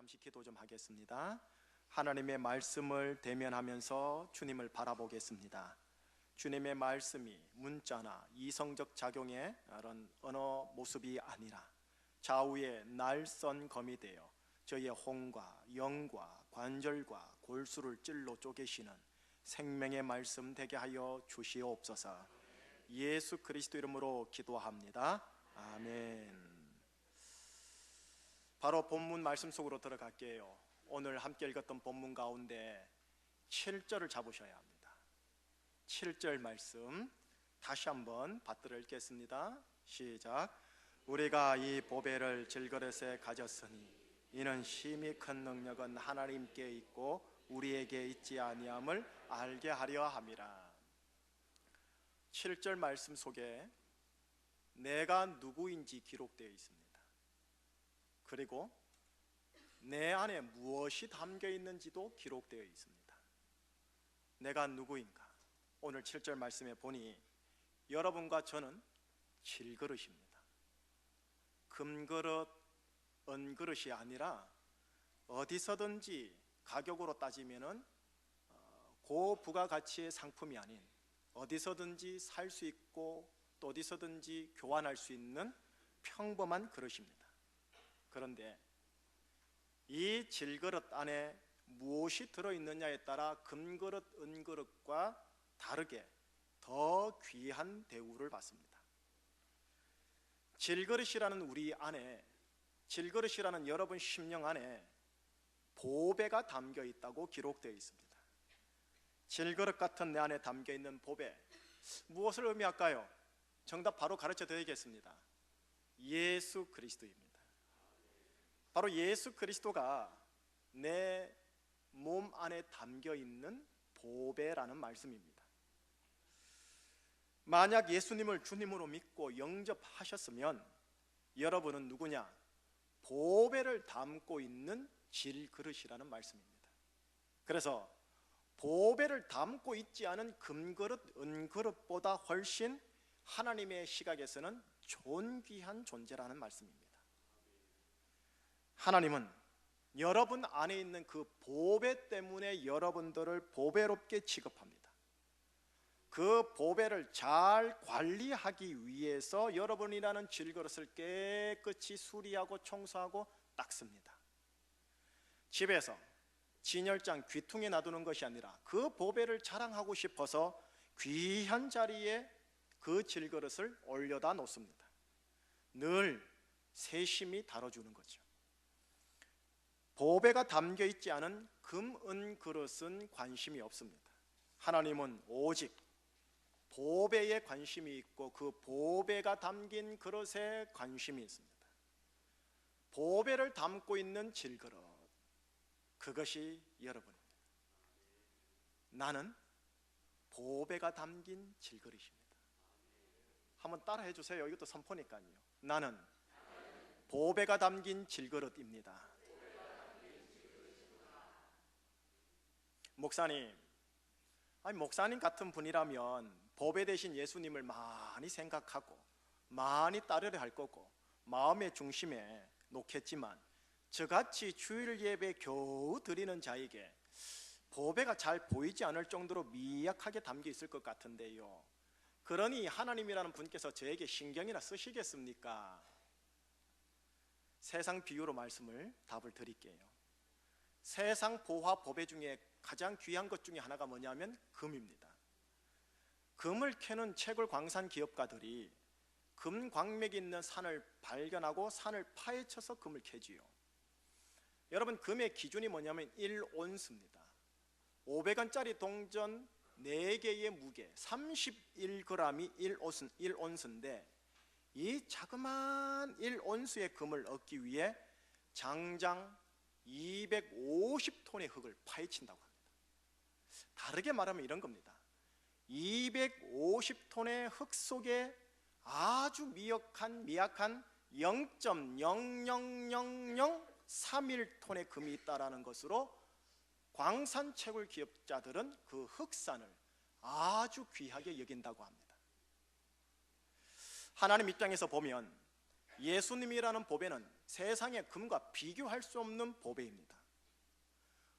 잠시 기도 좀 하겠습니다. 하나님의 말씀을 대면하면서 주님을 바라보겠습니다. 주님의 말씀이 문자나 이성적 작용의 그런 언어 모습이 아니라 좌우의 날선 검이 되어 저희의 혼과 영과 관절과 골수를 찔러 쪼개시는 생명의 말씀 되게 하여 주시옵소서. 예수 그리스도 이름으로 기도합니다. 아멘. 바로 본문 말씀 속으로 들어갈게요. 오늘 함께 읽었던 본문 가운데 7절을 잡으셔야 합니다. 7절 말씀 다시 한번 받들어 읽겠습니다. 시작. 우리가 이 보배를 질그릇에 가졌으니 이는 심히 큰 능력은 하나님께 있고 우리에게 있지 아니함을 알게 하려 함이라. 7절 말씀 속에 내가 누구인지 기록되어 있습니다. 그리고 내 안에 무엇이 담겨 있는지도 기록되어 있습니다. 내가 누구인가? 오늘 7절 말씀에 보니 여러분과 저는 질그릇입니다. 금그릇, 은그릇이 아니라 어디서든지 가격으로 따지면은 고부가가치의 상품이 아닌 어디서든지 살 수 있고 또 어디서든지 교환할 수 있는 평범한 그릇입니다. 그런데 이 질그릇 안에 무엇이 들어있느냐에 따라 금그릇, 은그릇과 다르게 더 귀한 대우를 받습니다. 질그릇이라는 우리 안에, 질그릇이라는 여러분 심령 안에 보배가 담겨 있다고 기록되어 있습니다. 질그릇 같은 내 안에 담겨 있는 보배, 무엇을 의미할까요? 정답 바로 가르쳐 드리겠습니다. 예수 그리스도입니다. 바로 예수 그리스도가 내 몸 안에 담겨 있는 보배라는 말씀입니다. 만약 예수님을 주님으로 믿고 영접하셨으면 여러분은 누구냐? 보배를 담고 있는 질그릇이라는 말씀입니다. 그래서 보배를 담고 있지 않은 금그릇, 은그릇보다 훨씬 하나님의 시각에서는 존귀한 존재라는 말씀입니다. 하나님은 여러분 안에 있는 그 보배 때문에 여러분들을 보배롭게 취급합니다. 그 보배를 잘 관리하기 위해서 여러분이라는 질그릇을 깨끗이 수리하고 청소하고 닦습니다. 집에서 진열장 귀퉁이에 놔두는 것이 아니라 그 보배를 자랑하고 싶어서 귀한 자리에 그 질그릇을 올려다 놓습니다. 늘 세심히 다뤄주는 거죠. 보배가 담겨 있지 않은 금, 은 그릇은 관심이 없습니다. 하나님은 오직 보배에 관심이 있고 그 보배가 담긴 그릇에 관심이 있습니다. 보배를 담고 있는 질그릇, 그것이 여러분입니다. 나는 보배가 담긴 질그릇입니다. 한번 따라해 주세요. 이것도 선포니까요. 나는 보배가 담긴 질그릇입니다. 목사님, 목사님 같은 분이라면 보배 대신 예수님을 많이 생각하고 많이 따르려 할 거고 마음의 중심에 놓겠지만 저같이 주일 예배 겨우 드리는 자에게 보배가 잘 보이지 않을 정도로 미약하게 담겨 있을 것 같은데요. 그러니 하나님이라는 분께서 저에게 신경이나 쓰시겠습니까? 세상 비유로 답을 드릴게요. 세상 보화 보배 중에 가장 귀한 것 중에 하나가 뭐냐면 금입니다. 금을 캐는 채굴 광산 기업가들이 금 광맥이 있는 산을 발견하고 산을 파헤쳐서 금을 캐지요. 여러분, 금의 기준이 뭐냐면 1온스입니다. 500원짜리 동전 4개의 무게 31g이 1온스인데 이 자그마한 1온스의 금을 얻기 위해 장장 250톤의 흙을 파헤친다고 합니다. 다르게 말하면 이런 겁니다. 250톤의 흙 속에 아주 미약한 0.00003톤의 금이 있다는 것으로 광산 채굴 기업자들은 그 흑산을 아주 귀하게 여긴다고 합니다. 하나님 입장에서 보면 예수님이라는 보배는 세상의 금과 비교할 수 없는 보배입니다.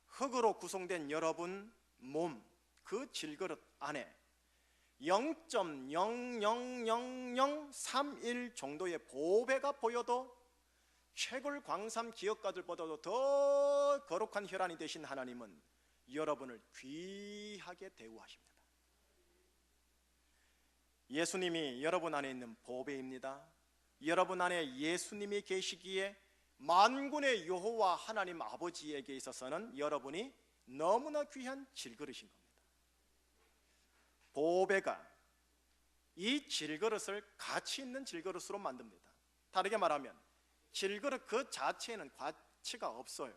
흙으로 구성된 여러분 몸, 그 질그릇 안에 0.0000031 정도의 보배가 보여도 최골 광산 기업가들보다도 더 거룩한 혈안이 되신 하나님은 여러분을 귀하게 대우하십니다. 예수님이 여러분 안에 있는 보배입니다. 여러분 안에 예수님이 계시기에 만군의 여호와 하나님 아버지에게 있어서는 여러분이 너무나 귀한 질그릇인 겁니다. 보배가 이 질그릇을 가치 있는 질그릇으로 만듭니다. 다르게 말하면 질그릇 그 자체에는 가치가 없어요.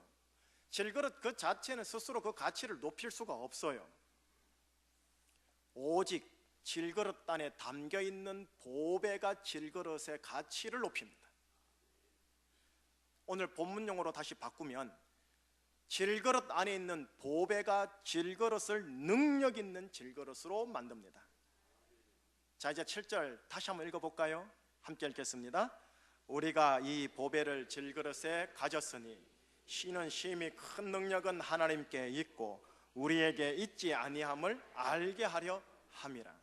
질그릇 그 자체는 스스로 그 가치를 높일 수가 없어요. 오직 질그릇 안에 담겨있는 보배가 질그릇의 가치를 높입니다. 오늘 본문용어로 다시 바꾸면 질그릇 안에 있는 보배가 질그릇을 능력 있는 질그릇으로 만듭니다. 자, 이제 7절 다시 한번 읽어볼까요? 함께 읽겠습니다. 우리가 이 보배를 질그릇에 가졌으니 신은 심히 큰 능력은 하나님께 있고 우리에게 있지 아니함을 알게 하려 함이라.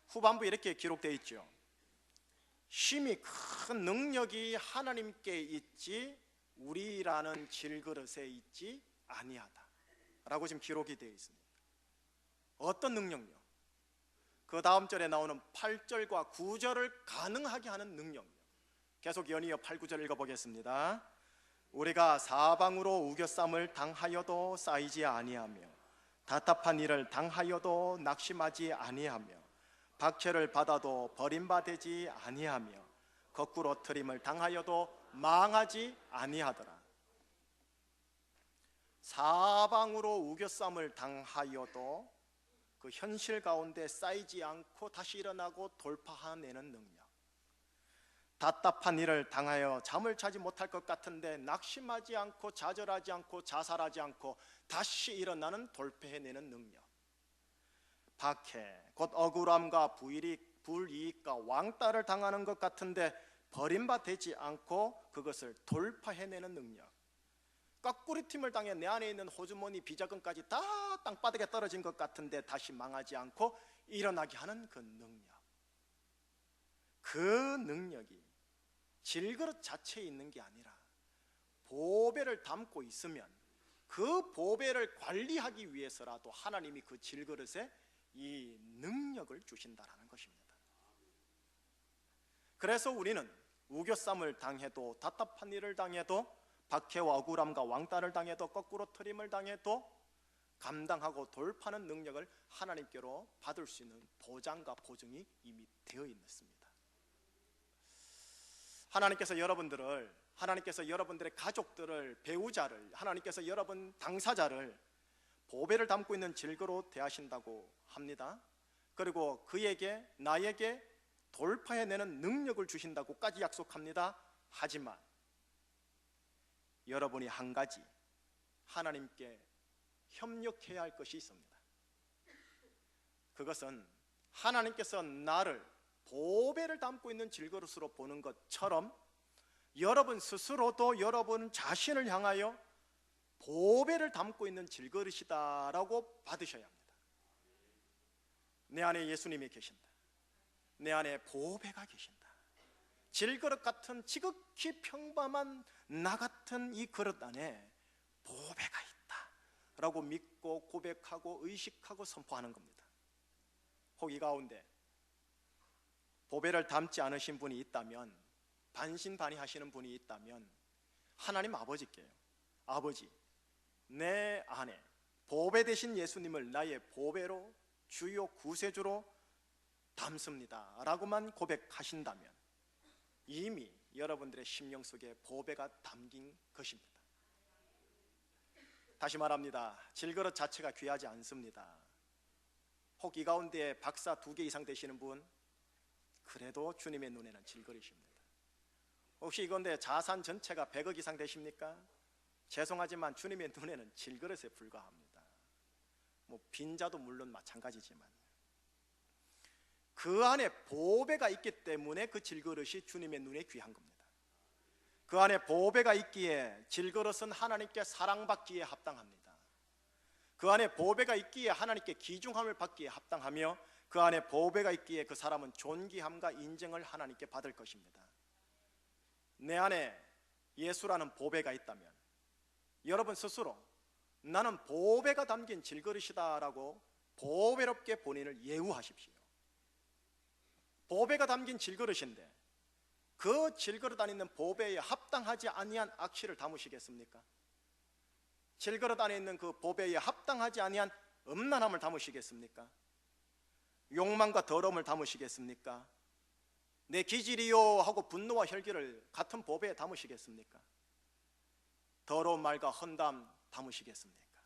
후반부 이렇게 기록되어 있죠. 심히 큰 능력이 하나님께 있지 우리라는 질그릇에 있지 아니하다 라고 지금 기록이 되어 있습니다. 어떤 능력요? 그 다음 절에 나오는 8절과 9절을 가능하게 하는 능력요. 계속 연이어 8, 9절 읽어보겠습니다. 우리가 사방으로 우겨쌈을 당하여도 쌓이지 아니하며 답답한 일을 당하여도 낙심하지 아니하며 박해를 받아도 버림받지 아니하며 거꾸로 트림을 당하여도 망하지 아니하더라. 사방으로 우겨쌈을 당하여도 그 현실 가운데 쌓이지 않고 다시 일어나고 돌파해내는 능력. 답답한 일을 당하여 잠을 자지 못할 것 같은데 낙심하지 않고 좌절하지 않고 자살하지 않고 다시 일어나는 돌파해내는 능력. 박해, 곧 억울함과 불이익과 왕따를 당하는 것 같은데 버림받지 않고 그것을 돌파해내는 능력. 깎구리팀을 당해 내 안에 있는 호주머니 비자금까지 다 땅바닥에 떨어진 것 같은데 다시 망하지 않고 일어나게 하는 그 능력. 그 능력이 질그릇 자체에 있는 게 아니라 보배를 담고 있으면 그 보배를 관리하기 위해서라도 하나님이 그 질그릇에 이 능력을 주신다라는 것입니다. 그래서 우리는 우겨쌈을 당해도 답답한 일을 당해도 박해와 억울함과 왕따를 당해도 거꾸로 트림을 당해도 감당하고 돌파하는 능력을 하나님께로 받을 수 있는 보장과 보증이 이미 되어 있습니다. 하나님께서 여러분들의 가족들을, 배우자를, 하나님께서 여러분 당사자를 보배를 담고 있는 질그릇 대하신다고 합니다. 그리고 그에게, 나에게 돌파해내는 능력을 주신다고까지 약속합니다. 하지만 여러분이 한 가지 하나님께 협력해야 할 것이 있습니다. 그것은 하나님께서 나를 보배를 담고 있는 질그릇으로 보는 것처럼 여러분 스스로도 여러분 자신을 향하여 보배를 담고 있는 질그릇이다라고 받으셔야 합니다. 내 안에 예수님이 계신다. 내 안에 보배가 계신다. 질그릇 같은 지극히 평범한 나 같은 이 그릇 안에 보배가 있다 라고 믿고 고백하고 의식하고 선포하는 겁니다. 혹 이 가운데 보배를 담지 않으신 분이 있다면, 반신반의하시는 분이 있다면 하나님 아버지께요, 아버지, 내 안에 보배 되신 예수님을 나의 보배로, 주요 구세주로 담습니다 라고만 고백하신다면 이미 여러분들의 심령 속에 보배가 담긴 것입니다. 다시 말합니다. 질그릇 자체가 귀하지 않습니다. 혹 이 가운데 박사 2개 이상 되시는 분, 그래도 주님의 눈에는 질그릇입니다. 혹시 이건데 자산 전체가 100억 이상 되십니까? 죄송하지만 주님의 눈에는 질그릇에 불과합니다. 빈자도 물론 마찬가지지만, 그 안에 보배가 있기 때문에 그 질그릇이 주님의 눈에 귀한 겁니다. 그 안에 보배가 있기에 질그릇은 하나님께 사랑받기에 합당합니다. 그 안에 보배가 있기에 하나님께 귀중함을 받기에 합당하며, 그 안에 보배가 있기에 그 사람은 존귀함과 인정을 하나님께 받을 것입니다. 내 안에 예수라는 보배가 있다면 여러분 스스로 나는 보배가 담긴 질그릇이다라고 보배롭게 본인을 예우하십시오. 보배가 담긴 질그릇인데 그 질그릇 안에 있는 보배에 합당하지 아니한 악취를 담으시겠습니까? 질그릇 안에 있는 그 보배에 합당하지 아니한 음란함을 담으시겠습니까? 욕망과 더러움을 담으시겠습니까? 내 기질이요 하고 분노와 혈기를 같은 보배에 담으시겠습니까? 더러운 말과 헌담 담으시겠습니까?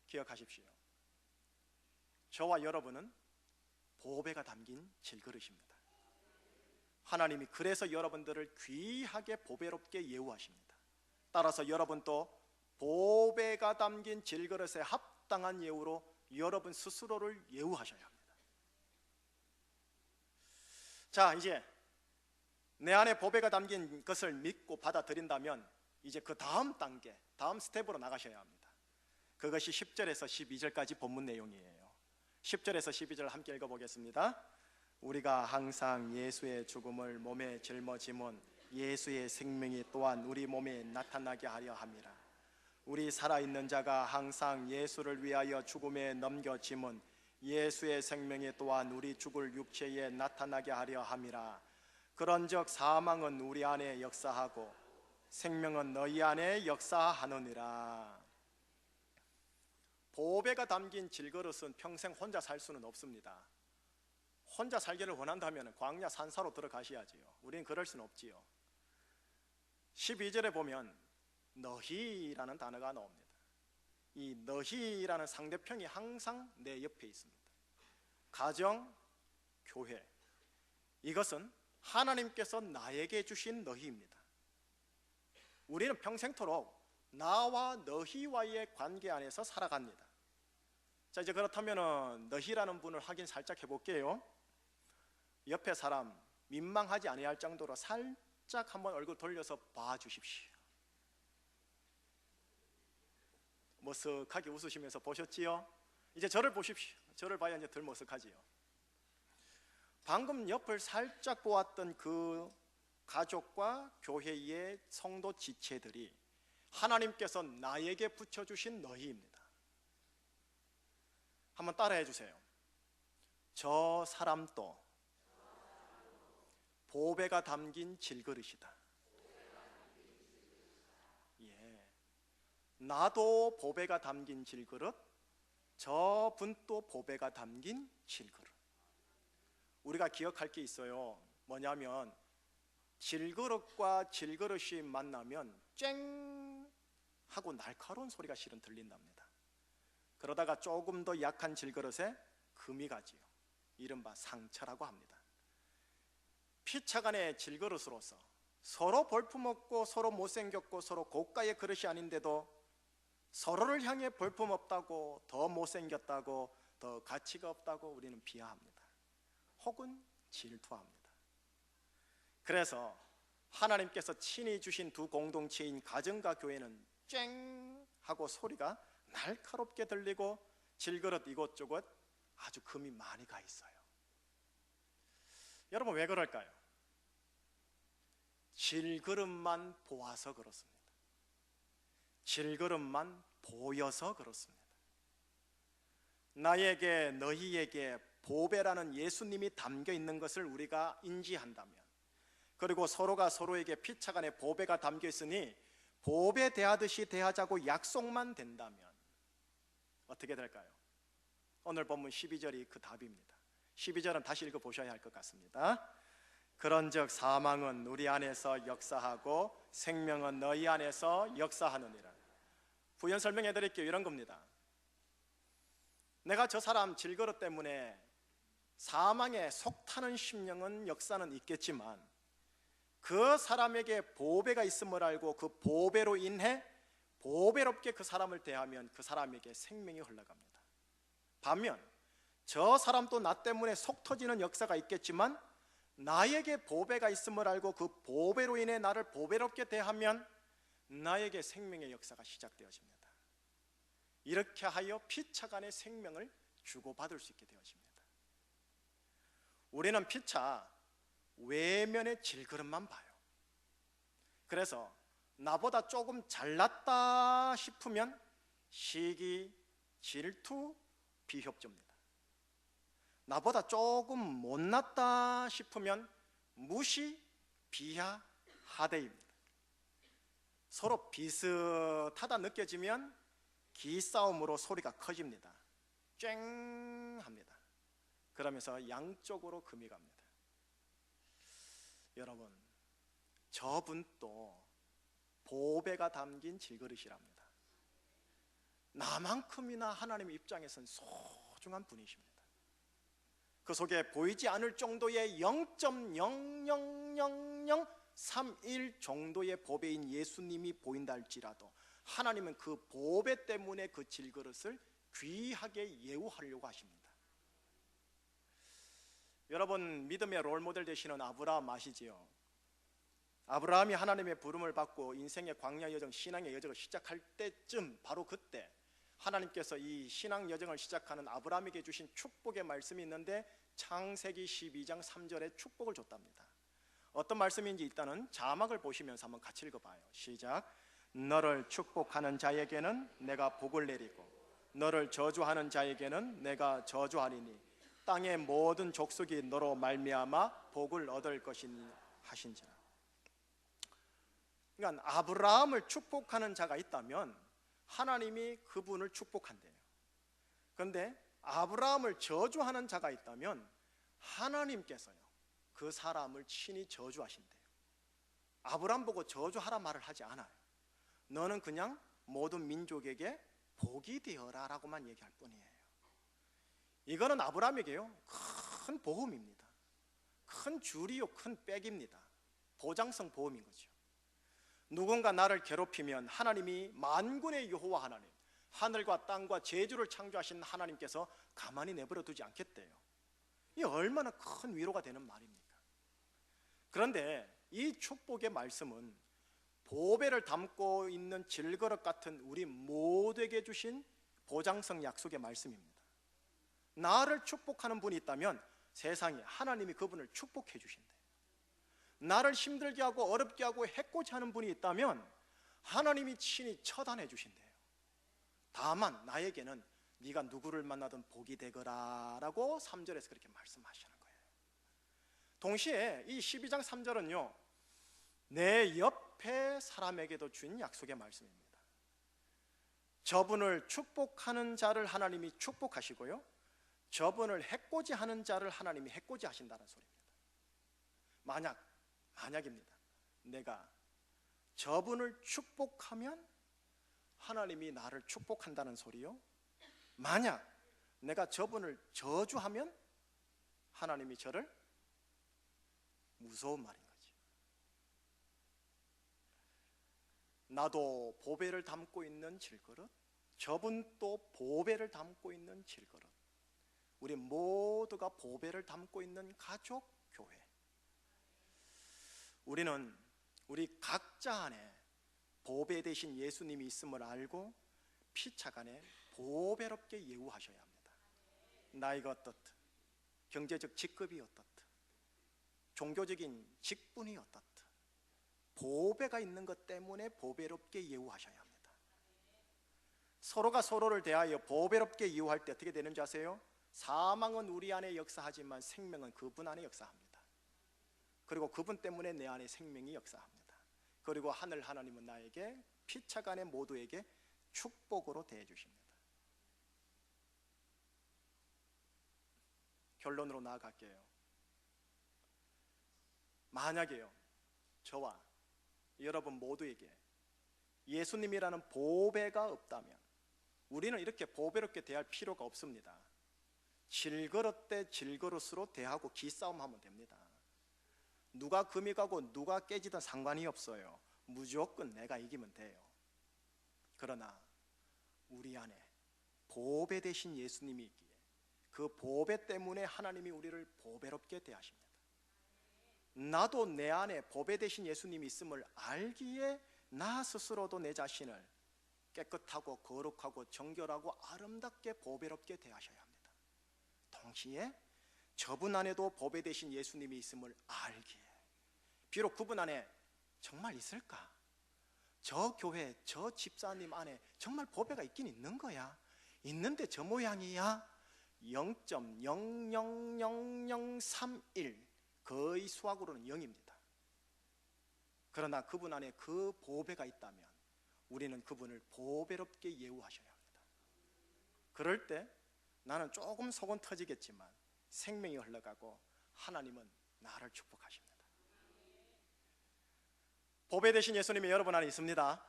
기억하십시오. 저와 여러분은 보배가 담긴 질그릇입니다. 하나님이 그래서 여러분들을 귀하게 보배롭게 예우하십니다. 따라서 여러분도 보배가 담긴 질그릇에 합당한 예우로 여러분 스스로를 예우하셔야 합니다. 자, 이제 내 안에 보배가 담긴 것을 믿고 받아들인다면 이제 그 다음 단계, 다음 스텝으로 나가셔야 합니다. 그것이 10절에서 12절까지 본문 내용이에요. 10절에서 12절 함께 읽어보겠습니다. 우리가 항상 예수의 죽음을 몸에 짊어짐은 예수의 생명이 또한 우리 몸에 나타나게 하려 함이라. 우리 살아있는 자가 항상 예수를 위하여 죽음에 넘겨짐은 예수의 생명이 또한 우리 죽을 육체에 나타나게 하려 함이라. 그런즉 사망은 우리 안에 역사하고 생명은 너희 안에 역사하느니라. 보배가 담긴 질그릇은 평생 혼자 살 수는 없습니다. 혼자 살기를 원한다면 광야 산사로 들어가셔야지요. 우리는 그럴 수는 없지요. 12절에 보면 너희라는 단어가 나옵니다. 이 너희라는 상대편이 항상 내 옆에 있습니다. 가정, 교회, 이것은 하나님께서 나에게 주신 너희입니다. 우리는 평생토록 나와 너희와의 관계 안에서 살아갑니다. 자, 이제 그렇다면 너희라는 분을 확인 살짝 해볼게요. 옆에 사람 민망하지 아니할 정도로 살짝 한번 얼굴 돌려서 봐주십시오. 머쓱하게 웃으시면서 보셨지요? 이제 저를 보십시오. 저를 봐야 이제 덜 머쓱하지요. 방금 옆을 살짝 보았던 그 가족과 교회의 성도 지체들이 하나님께서 나에게 붙여주신 너희입니다. 한번 따라해 주세요. 저 사람도 보배가 담긴 질그릇이다. 예, 나도 보배가 담긴 질그릇, 저분도 보배가 담긴 질그릇. 우리가 기억할 게 있어요. 뭐냐면 질그릇과 질그릇이 만나면 쨍 하고 날카로운 소리가 실은 들린답니다. 그러다가 조금 더 약한 질그릇에 금이 가지요. 이른바 상처라고 합니다. 피차간의 질그릇으로서 서로 볼품없고 서로 못생겼고 서로 고가의 그릇이 아닌데도 서로를 향해 볼품없다고, 더 못생겼다고, 더 가치가 없다고 우리는 비하합니다. 혹은 질투합니다. 그래서 하나님께서 친히 주신 두 공동체인 가정과 교회는 쨍 하고 소리가 날카롭게 들리고 질그릇 이곳저곳 아주 금이 많이 가 있어요. 여러분 왜 그럴까요? 질그릇만 보아서 그렇습니다. 질그릇만 보여서 그렇습니다. 나에게 너희에게 보배라는 예수님이 담겨 있는 것을 우리가 인지한다면, 그리고 서로가 서로에게 피차간에 보배가 담겨 있으니 보배 대하듯이 대하자고 약속만 된다면 어떻게 될까요? 오늘 본문 12절이 그 답입니다. 12절은 다시 읽어보셔야 할 것 같습니다. 그런즉 사망은 우리 안에서 역사하고 생명은 너희 안에서 역사하느니라. 부연 설명해 드릴게요. 이런 겁니다. 내가 저 사람 질그릇 때문에 사망에 속타는 심령은 역사는 있겠지만 그 사람에게 보배가 있음을 알고 그 보배로 인해 보배롭게 그 사람을 대하면 그 사람에게 생명이 흘러갑니다. 반면 저 사람도 나 때문에 속 터지는 역사가 있겠지만 나에게 보배가 있음을 알고 그 보배로 인해 나를 보배롭게 대하면 나에게 생명의 역사가 시작되어집니다. 이렇게 하여 피차 간의 생명을 주고받을 수 있게 되어집니다. 우리는 피차 외면의 질그릇만 봐요. 그래서 나보다 조금 잘났다 싶으면 시기, 질투, 비협조입니다. 나보다 조금 못났다 싶으면 무시, 비하, 하대입니다. 서로 비슷하다 느껴지면 기싸움으로 소리가 커집니다. 쨍 합니다. 그러면서 양쪽으로 금이 갑니다. 여러분, 저분도 보배가 담긴 질그릇이랍니다. 나만큼이나 하나님 입장에선 소중한 분이십니다. 그 속에 보이지 않을 정도의 0.00031 정도의 보배인 예수님이 보인다 할지라도 하나님은 그 보배 때문에 그 질그릇을 귀하게 예우하려고 하십니다. 여러분, 믿음의 롤모델 되시는 아브라함 아시지요? 아브라함이 하나님의 부름을 받고 인생의 광야 여정, 신앙의 여정을 시작할 때쯤, 바로 그때 하나님께서 이 신앙 여정을 시작하는 아브라함에게 주신 축복의 말씀이 있는데 창세기 12장 3절에 축복을 줬답니다. 어떤 말씀인지 일단은 자막을 보시면서 한번 같이 읽어봐요. 시작. 너를 축복하는 자에게는 내가 복을 내리고 너를 저주하는 자에게는 내가 저주하리니 땅의 모든 족속이 너로 말미암아 복을 얻을 것이니 하신지라. 그러니까 아브라함을 축복하는 자가 있다면 하나님이 그분을 축복한대요. 그런데 아브라함을 저주하는 자가 있다면 하나님께서요 그 사람을 친히 저주하신대요. 아브라함 보고 저주하라 말을 하지 않아요. 너는 그냥 모든 민족에게 복이 되어라 라고만 얘기할 뿐이에요. 이거는 아브라함에게요 큰 보험입니다. 큰 줄이요 큰 백입니다. 보장성 보험인 거죠. 누군가 나를 괴롭히면 하나님이 만군의 여호와 하나님, 하늘과 땅과 제주를 창조하신 하나님께서 가만히 내버려 두지 않겠대요. 이 얼마나 큰 위로가 되는 말입니까? 그런데 이 축복의 말씀은 보배를 담고 있는 질그릇 같은 우리 모두에게 주신 보장성 약속의 말씀입니다. 나를 축복하는 분이 있다면 세상에 하나님이 그분을 축복해 주신대요. 나를 힘들게 하고 어렵게 하고 해코지 하는 분이 있다면 하나님이 친히 처단해 주신대요. 다만 나에게는 네가 누구를 만나든 복이 되거라 라고 3절에서 그렇게 말씀하시는 거예요. 동시에 이 12장 3절은요 내 옆에 사람에게도 준 약속의 말씀입니다. 저분을 축복하는 자를 하나님이 축복하시고요 저분을 해코지하는 자를 하나님이 해코지 하신다는 소리입니다. 만약입니다. 내가 저분을 축복하면 하나님이 나를 축복한다는 소리요. 만약 내가 저분을 저주하면 하나님이 저를 무서운 말인 거지. 나도 보배를 담고 있는 질그릇, 저분도 보배를 담고 있는 질그릇, 우리 모두가 보배를 담고 있는 가족, 교회. 우리는 우리 각자 안에 보배 대신 예수님이 있음을 알고 피차간에 보배롭게 예우하셔야 합니다. 나이가 어떻든, 경제적 직급이 어떻든, 종교적인 직분이 어떻든 보배가 있는 것 때문에 보배롭게 예우하셔야 합니다. 서로가 서로를 대하여 보배롭게 예우할 때 어떻게 되는지 아세요? 사망은 우리 안에 역사하지만 생명은 그분 안에 역사합니다. 그리고 그분 때문에 내 안에 생명이 역사합니다. 그리고 하늘 하나님은 나에게 피차간의 모두에게 축복으로 대해 주십니다. 결론으로 나아갈게요. 만약에요 저와 여러분 모두에게 예수님이라는 보배가 없다면 우리는 이렇게 보배롭게 대할 필요가 없습니다. 질그릇 대 질그릇으로 대하고 기싸움하면 됩니다. 누가 금이 가고 누가 깨지든 상관이 없어요. 무조건 내가 이기면 돼요. 그러나 우리 안에 보배 되신 예수님이 있기에 그 보배 때문에 하나님이 우리를 보배롭게 대하십니다. 나도 내 안에 보배 되신 예수님이 있음을 알기에 나 스스로도 내 자신을 깨끗하고 거룩하고 정결하고 아름답게 보배롭게 대하셔야 합니다. 동시에 저분 안에도 보배 되신 예수님이 있음을 알기에, 비록 그분 안에 정말 있을까? 저 교회, 저 집사님 안에 정말 보배가 있긴 있는 거야. 있는데 저 모양이야? 0.000031, 거의 수학으로는 0입니다. 그러나 그분 안에 그 보배가 있다면 우리는 그분을 보배롭게 예우하셔야 합니다. 그럴 때 나는 조금 속은 터지겠지만 생명이 흘러가고 하나님은 나를 축복하십니다. 보배 되신 예수님이 여러분 안에 있습니다.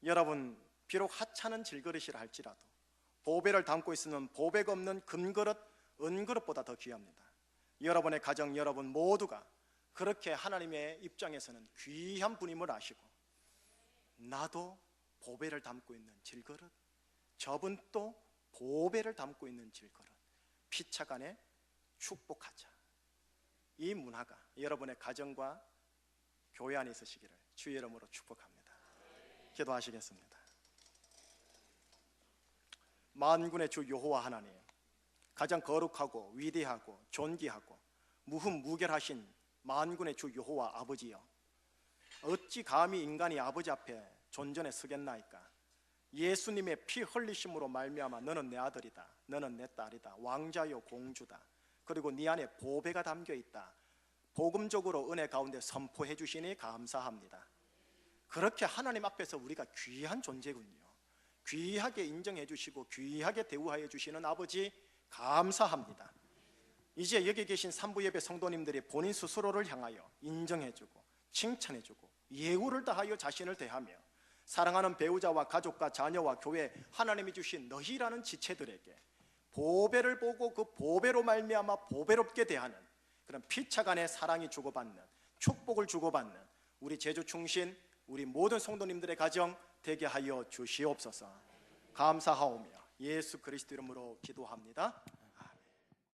여러분, 비록 하찮은 질그릇이라 할지라도 보배를 담고 있으면 보배가 없는 금그릇, 은그릇보다 더 귀합니다. 여러분의 가정, 여러분 모두가 그렇게 하나님의 입장에서는 귀한 분임을 아시고, 나도 보배를 담고 있는 질그릇, 저분도 보배를 담고 있는 질그릇, 피차간에 축복하자. 이 문화가 여러분의 가정과 교회 안에 있으시기를 주의 이름으로 축복합니다. 기도하시겠습니다. 만군의 주 여호와 하나님, 가장 거룩하고 위대하고 존귀하고 무흠무결하신 만군의 주 여호와 아버지여, 어찌 감히 인간이 아버지 앞에 존전에 서겠나이까? 예수님의 피 흘리심으로 말미암아 너는 내 아들이다, 너는 내 딸이다, 왕자요 공주다, 그리고 네 안에 보배가 담겨있다, 복음적으로 은혜 가운데 선포해 주시니 감사합니다. 그렇게 하나님 앞에서 우리가 귀한 존재군요. 귀하게 인정해 주시고 귀하게 대우하여 주시는 아버지 감사합니다. 이제 여기 계신 산부예배 성도님들이 본인 스스로를 향하여 인정해주고 칭찬해주고 예우를 다하여 자신을 대하며 사랑하는 배우자와 가족과 자녀와 교회, 하나님이 주신 너희라는 지체들에게 보배를 보고 그 보배로 말미암아 보배롭게 대하는 그런 피차간의 사랑이 주고받는, 축복을 주고받는 우리 제주 충신, 우리 모든 성도님들의 가정 되게 하여 주시옵소서. 감사하오며 예수 그리스도 이름으로 기도합니다.